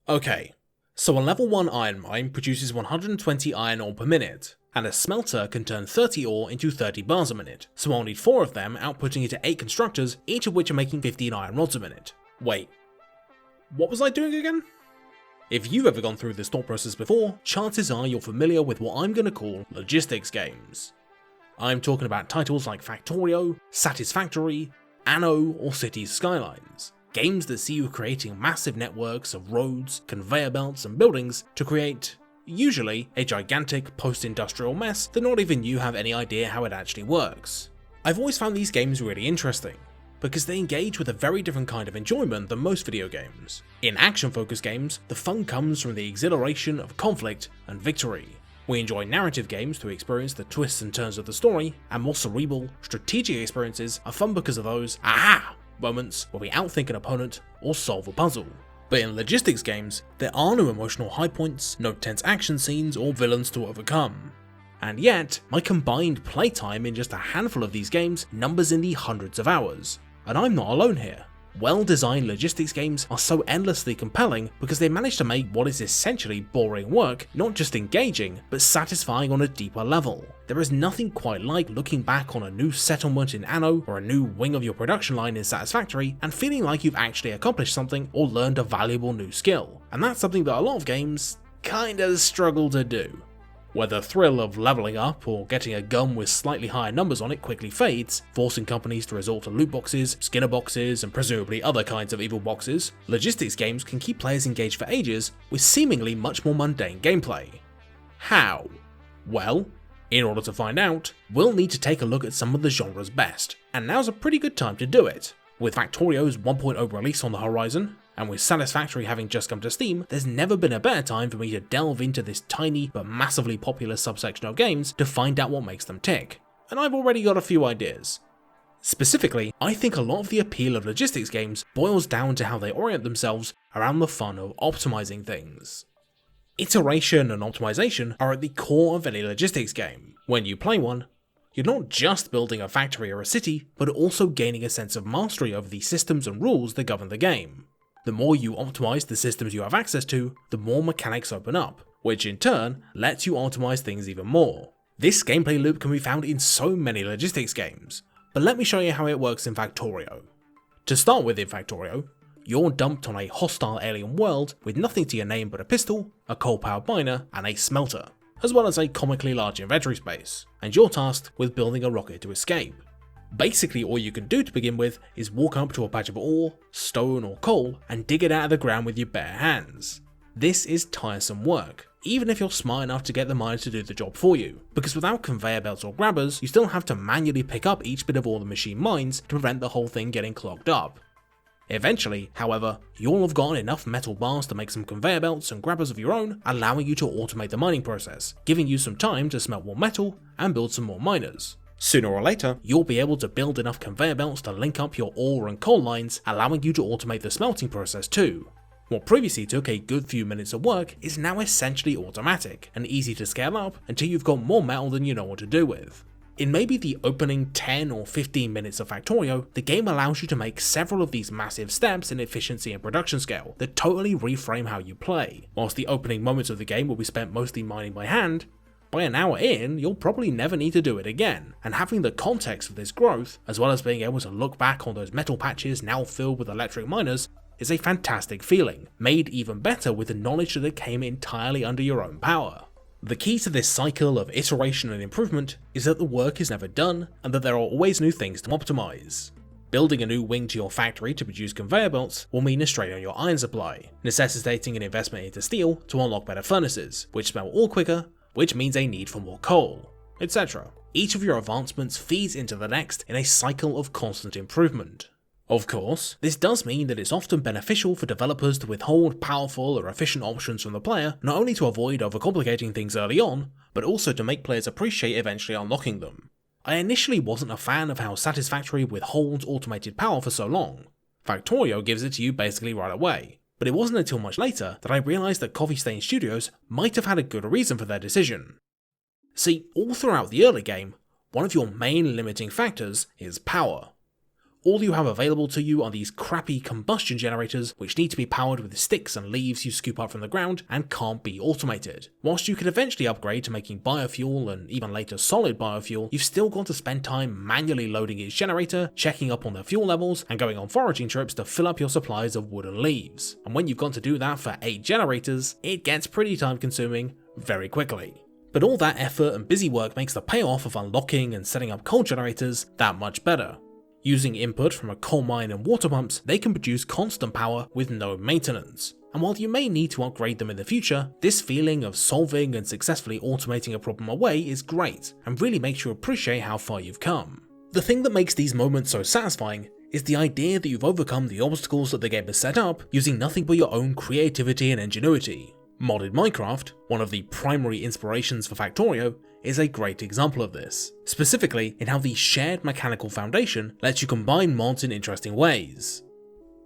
Okay, so a level 1 iron mine produces 120 iron ore per minute, and a smelter can turn 30 ore into 30 bars a minute, so I'll need 4 of them outputting into 8 constructors, each of which are making 15 iron rods a minute. Wait, what was I doing again? If you've ever gone through this thought process before, chances are you're familiar with what I'm going to call logistics games. I'm talking about titles like Factorio, Satisfactory, Anno, or Cities Skylines. Games that see you creating massive networks of roads, conveyor belts, and buildings to create, usually, a gigantic post-industrial mess that not even you have any idea how it actually works. I've always found these games really interesting, because they engage with a very different kind of enjoyment than most video games. In action-focused games, the fun comes from the exhilaration of conflict and victory. We enjoy narrative games to experience the twists and turns of the story, and more cerebral, strategic experiences are fun because of those aha moments where we outthink an opponent or solve a puzzle. But in logistics games, there are no emotional high points, no tense action scenes or villains to overcome. And yet, my combined playtime in just a handful of these games numbers in the hundreds of hours. And I'm not alone here. Well-designed logistics games are so endlessly compelling because they manage to make what is essentially boring work not just engaging, but satisfying on a deeper level. There is nothing quite like looking back on a new settlement in Anno or a new wing of your production line in Satisfactory and feeling like you've actually accomplished something or learned a valuable new skill. And that's something that a lot of games kinda struggle to do. Where the thrill of leveling up or getting a gun with slightly higher numbers on it quickly fades, forcing companies to resort to loot boxes, skinner boxes, and presumably other kinds of evil boxes, logistics games can keep players engaged for ages with seemingly much more mundane gameplay. How? Well, in order to find out, we'll need to take a look at some of the genre's best, and now's a pretty good time to do it. With Factorio's 1.0 release on the horizon, and with Satisfactory having just come to Steam, there's never been a better time for me to delve into this tiny but massively popular subsection of games to find out what makes them tick. And I've already got a few ideas. Specifically, I think a lot of the appeal of logistics games boils down to how they orient themselves around the fun of optimizing things. Iteration and optimization are at the core of any logistics game. When you play one, you're not just building a factory or a city, but also gaining a sense of mastery over the systems and rules that govern the game. The more you optimize the systems you have access to, the more mechanics open up, which in turn lets you optimize things even more. This gameplay loop can be found in so many logistics games, but let me show you how it works in Factorio. To start with in Factorio, you're dumped on a hostile alien world with nothing to your name but a pistol, a coal-powered miner, and a smelter, as well as a comically large inventory space, and you're tasked with building a rocket to escape. Basically all you can do to begin with is walk up to a patch of ore, stone or coal and dig it out of the ground with your bare hands. This is tiresome work, even if you're smart enough to get the miner to do the job for you, because without conveyor belts or grabbers, you still have to manually pick up each bit of ore the machine mines to prevent the whole thing getting clogged up. Eventually, however, you'll have gotten enough metal bars to make some conveyor belts and grabbers of your own, allowing you to automate the mining process, giving you some time to smelt more metal and build some more miners. Sooner or later, you'll be able to build enough conveyor belts to link up your ore and coal lines, allowing you to automate the smelting process too. What previously took a good few minutes of work is now essentially automatic, and easy to scale up until you've got more metal than you know what to do with. In maybe the opening 10 or 15 minutes of Factorio, the game allows you to make several of these massive steps in efficiency and production scale that totally reframe how you play. Whilst the opening moments of the game will be spent mostly mining by hand, by an hour in, you'll probably never need to do it again, and having the context of this growth, as well as being able to look back on those metal patches now filled with electric miners, is a fantastic feeling, made even better with the knowledge that it came entirely under your own power. The key to this cycle of iteration and improvement is that the work is never done, and that there are always new things to optimize. Building a new wing to your factory to produce conveyor belts will mean a strain on your iron supply, necessitating an investment into steel to unlock better furnaces, which smelt ore quicker, which means a need for more coal, etc. Each of your advancements feeds into the next in a cycle of constant improvement. Of course, this does mean that it's often beneficial for developers to withhold powerful or efficient options from the player, not only to avoid overcomplicating things early on, but also to make players appreciate eventually unlocking them. I initially wasn't a fan of how Satisfactory withholds automated power for so long. Factorio gives it to you basically right away, but it wasn't until much later that I realised that Coffee Stain Studios might have had a good reason for their decision. See, all throughout the early game, one of your main limiting factors is power. all you have available to you are these crappy combustion generators which need to be powered with sticks and leaves you scoop up from the ground and can't be automated. Whilst you could eventually upgrade to making biofuel and even later solid biofuel, you've still got to spend time manually loading each generator, checking up on their fuel levels, and going on foraging trips to fill up your supplies of wood and leaves. And when you've got to do that for 8 generators, it gets pretty time consuming very quickly. But all that effort and busy work makes the payoff of unlocking and setting up coal generators that much better. Using input from a coal mine and water pumps, they can produce constant power with no maintenance. And while you may need to upgrade them in the future, this feeling of solving and successfully automating a problem away is great, and really makes you appreciate how far you've come. The thing that makes these moments so satisfying is the idea that you've overcome the obstacles that the game has set up using nothing but your own creativity and ingenuity. Modded Minecraft, one of the primary inspirations for Factorio, is a great example of this, specifically in how the shared mechanical foundation lets you combine mods in interesting ways.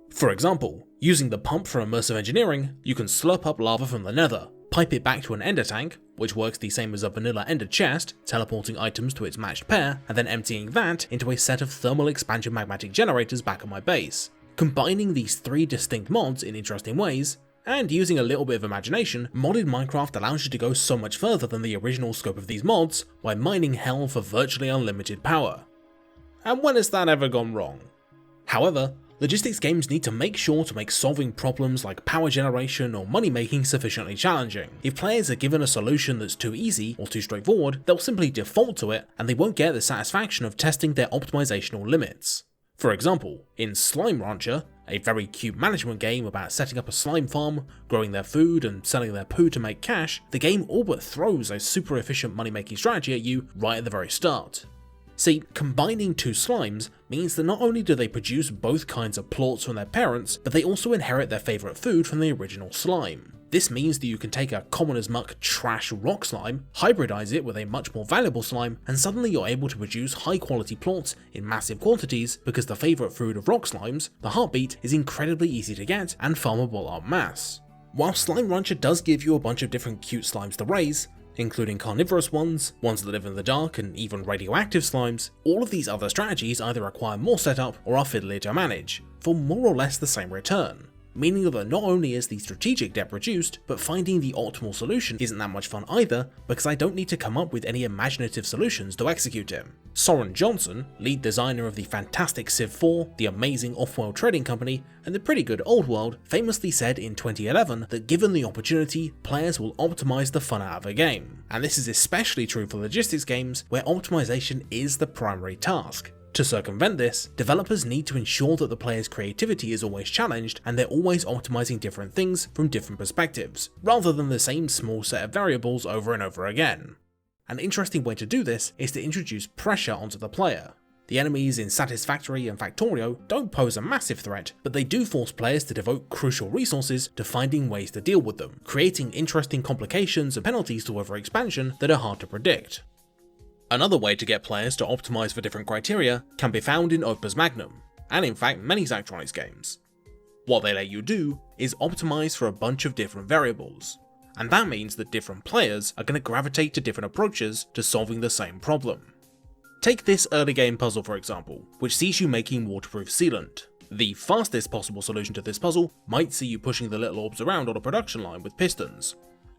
For example, using the pump for immersive engineering, you can slurp up lava from the nether, pipe it back to an ender tank, which works the same as a vanilla ender chest, teleporting items to its matched pair, and then emptying that into a set of thermal expansion magmatic generators back at my base. Combining these 3 distinct mods in interesting ways, and using a little bit of imagination, modded Minecraft allows you to go so much further than the original scope of these mods by mining hell for virtually unlimited power. And when has that ever gone wrong? However, logistics games need to make sure to make solving problems like power generation or money making sufficiently challenging. If players are given a solution that's too easy or too straightforward, they'll simply default to it and they won't get the satisfaction of testing their optimizational limits. For example, in Slime Rancher, a very cute management game about setting up a slime farm, growing their food and selling their poo to make cash, the game all but throws a super efficient money making strategy at you right at the very start. See, combining 2 slimes means that not only do they produce both kinds of plorts from their parents, but they also inherit their favourite food from the original slime. This means that you can take a common as muck trash rock slime, hybridize it with a much more valuable slime, and suddenly you're able to produce high quality plorts in massive quantities because the favourite food of rock slimes, the heartbeat, is incredibly easy to get and farmable en masse. While Slime Rancher does give you a bunch of different cute slimes to raise, including carnivorous ones, ones that live in the dark, and even radioactive slimes, all of these other strategies either require more setup or are fiddly to manage, for more or less the same return. Meaning that not only is the strategic depth reduced, but finding the optimal solution isn't that much fun either, because I don't need to come up with any imaginative solutions to execute it. Soren Johnson, lead designer of the fantastic Civ 4, the amazing Off-World trading company, and the pretty good Old World, famously said in 2011 that given the opportunity, players will optimize the fun out of a game. And this is especially true for logistics games, where optimization is the primary task. To circumvent this, developers need to ensure that the player's creativity is always challenged and they're always optimizing different things from different perspectives, rather than the same small set of variables over and over again. An interesting way to do this is to introduce pressure onto the player. The enemies in Satisfactory and Factorio don't pose a massive threat, but they do force players to devote crucial resources to finding ways to deal with them, creating interesting complications and penalties to overexpansion that are hard to predict. Another way to get players to optimize for different criteria can be found in Opus Magnum, and in fact many Zachtronics games. What they let you do is optimize for a bunch of different variables, and that means that different players are going to gravitate to different approaches to solving the same problem. Take this early game puzzle for example, which sees you making waterproof sealant. The fastest possible solution to this puzzle might see you pushing the little orbs around on a production line with pistons.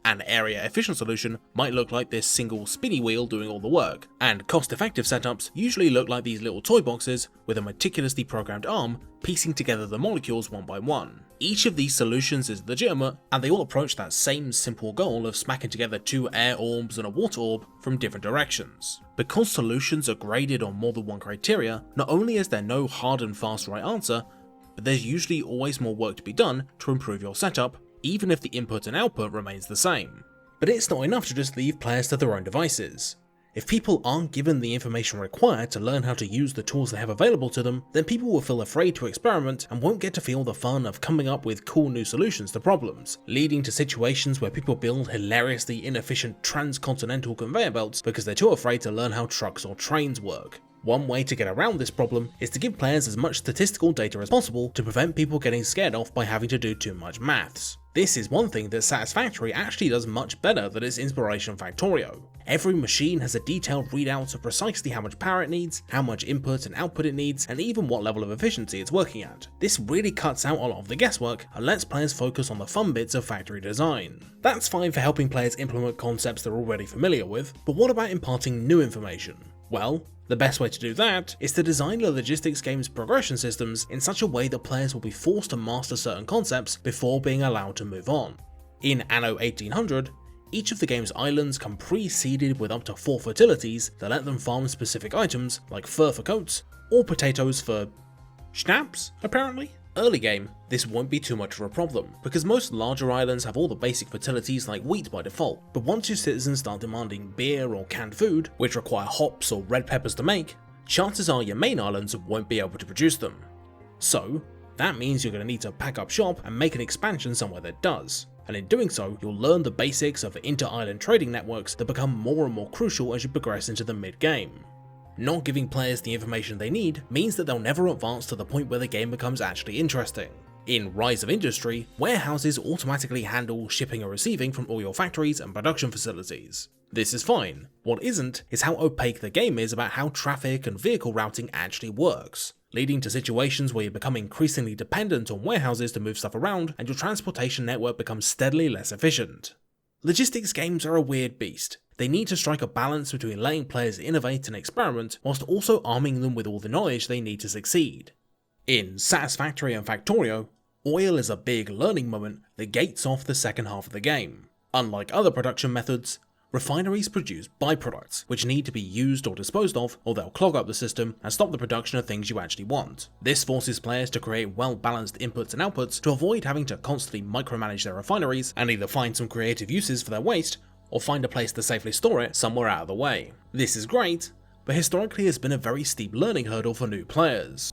An area-efficient solution might look like this single spinny wheel doing all the work, and cost-effective setups usually look like these little toy boxes with a meticulously programmed arm piecing together the molecules one by one. Each of these solutions is legitimate, and they all approach that same simple goal of smacking together 2 air orbs and a water orb from different directions. Because solutions are graded on more than one criteria, not only is there no hard and fast right answer, but there's usually always more work to be done to improve your setup, even if the input and output remains the same. But it's not enough to just leave players to their own devices. If people aren't given the information required to learn how to use the tools they have available to them, then people will feel afraid to experiment and won't get to feel the fun of coming up with cool new solutions to problems, leading to situations where people build hilariously inefficient transcontinental conveyor belts because they're too afraid to learn how trucks or trains work. One way to get around this problem is to give players as much statistical data as possible to prevent people getting scared off by having to do too much maths. This is one thing that Satisfactory actually does much better than its inspiration Factorio. Every machine has a detailed readout of precisely how much power it needs, how much input and output it needs, and even what level of efficiency it's working at. This really cuts out a lot of the guesswork and lets players focus on the fun bits of factory design. That's fine for helping players implement concepts they're already familiar with, but what about imparting new information? Well, the best way to do that is to design the logistics game's progression systems in such a way that players will be forced to master certain concepts before being allowed to move on. In Anno 1800, each of the game's islands come pre-seeded with up to 4 fertilities that let them farm specific items like fur for coats, or potatoes for schnapps, apparently. Early game, this won't be too much of a problem, because most larger islands have all the basic fertilities like wheat by default, but once your citizens start demanding beer or canned food, which require hops or red peppers to make, chances are your main islands won't be able to produce them. So, that means you're going to need to pack up shop and make an expansion somewhere that does. And in doing so, you'll learn the basics of inter-island trading networks that become more and more crucial as you progress into the mid-game. Not giving players the information they need means that they'll never advance to the point where the game becomes actually interesting. In Rise of Industry, warehouses automatically handle shipping and receiving from all your factories and production facilities. This is fine. What isn't is how opaque the game is about how traffic and vehicle routing actually works, leading to situations where you become increasingly dependent on warehouses to move stuff around and your transportation network becomes steadily less efficient. Logistics games are a weird beast. They need to strike a balance between letting players innovate and experiment whilst also arming them with all the knowledge they need to succeed. In Satisfactory and Factorio, oil is a big learning moment that gates off the second half of the game. Unlike other production methods, refineries produce byproducts which need to be used or disposed of, or they'll clog up the system and stop the production of things you actually want. This forces players to create well-balanced inputs and outputs to avoid having to constantly micromanage their refineries and either find some creative uses for their waste or find a place to safely store it somewhere out of the way. This is great, but historically has been a very steep learning hurdle for new players.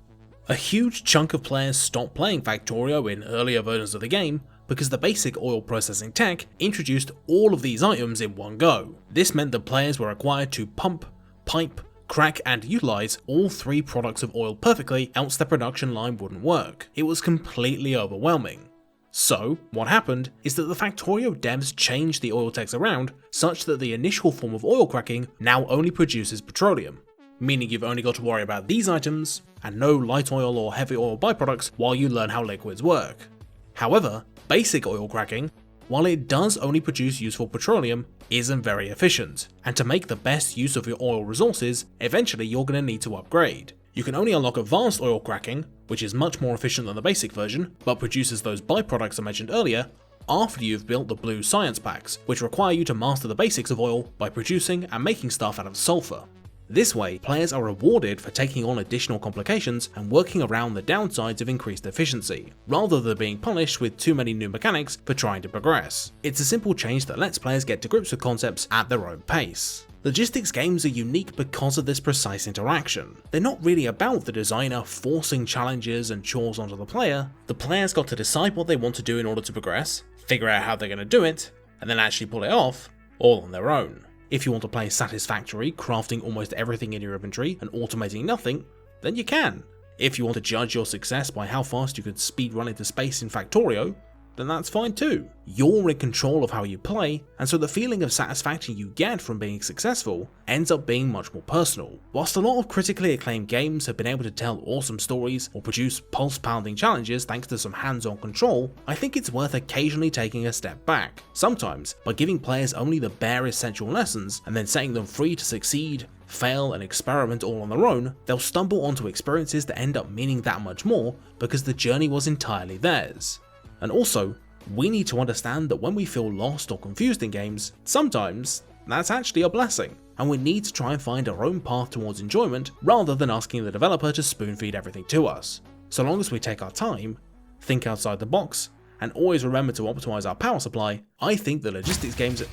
A huge chunk of players stopped playing Factorio in earlier versions of the game because the basic oil processing tech introduced all of these items in one go. This meant that players were required to pump, pipe, crack and utilize all 3 products of oil perfectly, else their production line wouldn't work. It was completely overwhelming. So, what happened is that the Factorio devs changed the oil techs around such that the initial form of oil cracking now only produces petroleum, meaning you've only got to worry about these items and no light oil or heavy oil byproducts while you learn how liquids work. However, basic oil cracking, while it does only produce useful petroleum, isn't very efficient, and to make the best use of your oil resources, eventually you're going to need to upgrade. You can only unlock advanced oil cracking, which is much more efficient than the basic version, but produces those byproducts I mentioned earlier, after you've built the blue science packs, which require you to master the basics of oil by producing and making stuff out of sulfur. This way, players are rewarded for taking on additional complications and working around the downsides of increased efficiency, rather than being punished with too many new mechanics for trying to progress. It's a simple change that lets players get to grips with concepts at their own pace. Logistics games are unique because of this precise interaction. They're not really about the designer forcing challenges and chores onto the player. The player's got to decide what they want to do in order to progress, figure out how they're going to do it, and then actually pull it off, all on their own. If you want to play Satisfactory, crafting almost everything in your inventory and automating nothing, then you can. If you want to judge your success by how fast you can speedrun into space in Factorio, then that's fine too. You're in control of how you play, and so the feeling of satisfaction you get from being successful ends up being much more personal. Whilst a lot of critically acclaimed games have been able to tell awesome stories or produce pulse-pounding challenges thanks to some hands-on control, I think it's worth occasionally taking a step back, sometimes by giving players only the bare essential lessons and then setting them free to succeed, fail and experiment all on their own. They'll stumble onto experiences that end up meaning that much more because the journey was entirely theirs. And also, we need to understand that when we feel lost or confused in games, sometimes that's actually a blessing, and we need to try and find our own path towards enjoyment rather than asking the developer to spoon feed everything to us. So long as we take our time, think outside the box, and always remember to optimize our power supply, I think the logistics games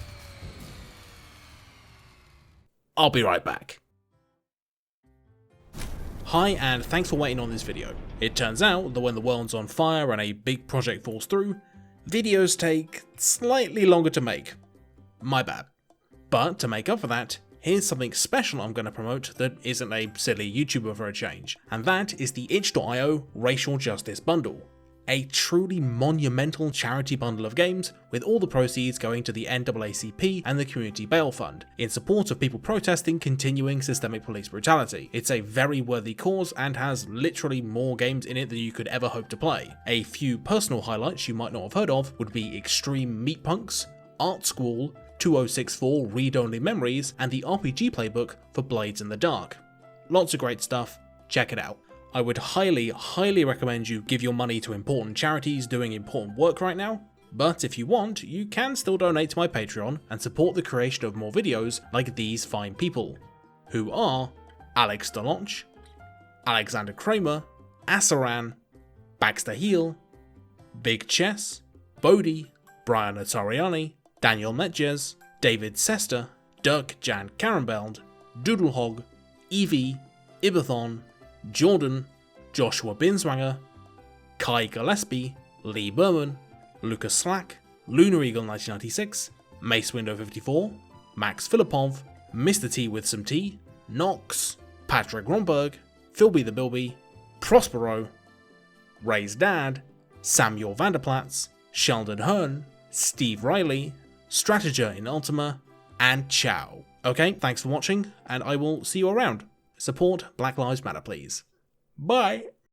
I'll be right back. Hi and thanks for waiting on this video. It turns out that when the world's on fire and a big project falls through, videos take slightly longer to make. My bad. But to make up for that, here's something special I'm going to promote that isn't a silly YouTuber for a change, and that is the itch.io Racial Justice Bundle. A truly monumental charity bundle of games, with all the proceeds going to the NAACP and the Community Bail Fund, in support of people protesting continuing systemic police brutality. It's a very worthy cause and has literally more games in it than you could ever hope to play. A few personal highlights you might not have heard of would be Extreme Meat Punks, Art Squall, 2064 Read-Only Memories, and the RPG playbook for Blades in the Dark. Lots of great stuff, check it out. I would highly recommend you give your money to important charities doing important work right now, but if you want, you can still donate to my Patreon and support the creation of more videos like these fine people, who are Alex Deloch, Alexander Kramer, Asaran, Baxter Heel, Big Chess, Bodhi, Brian Atariani, Daniel Metjes, David Sester, Dirk Jan Karrenbeld, Doodlehog, Evie, Ibathon, Jordan, Joshua Binswanger, Kai Gillespie, Lee Berman, Lucas Slack, Lunar Eagle 1996, Mace Window 54, Max Filipov, Mr. T with some tea, Nox, Patrick Romberg, Philby the Bilby, Prospero, Ray's Dad, Samuel Vanderplatz, Sheldon Hearn, Steve Riley, Strateger in Ultima, and Chow. Okay, thanks for watching, and I will see you around. Support Black Lives Matter, please. Bye!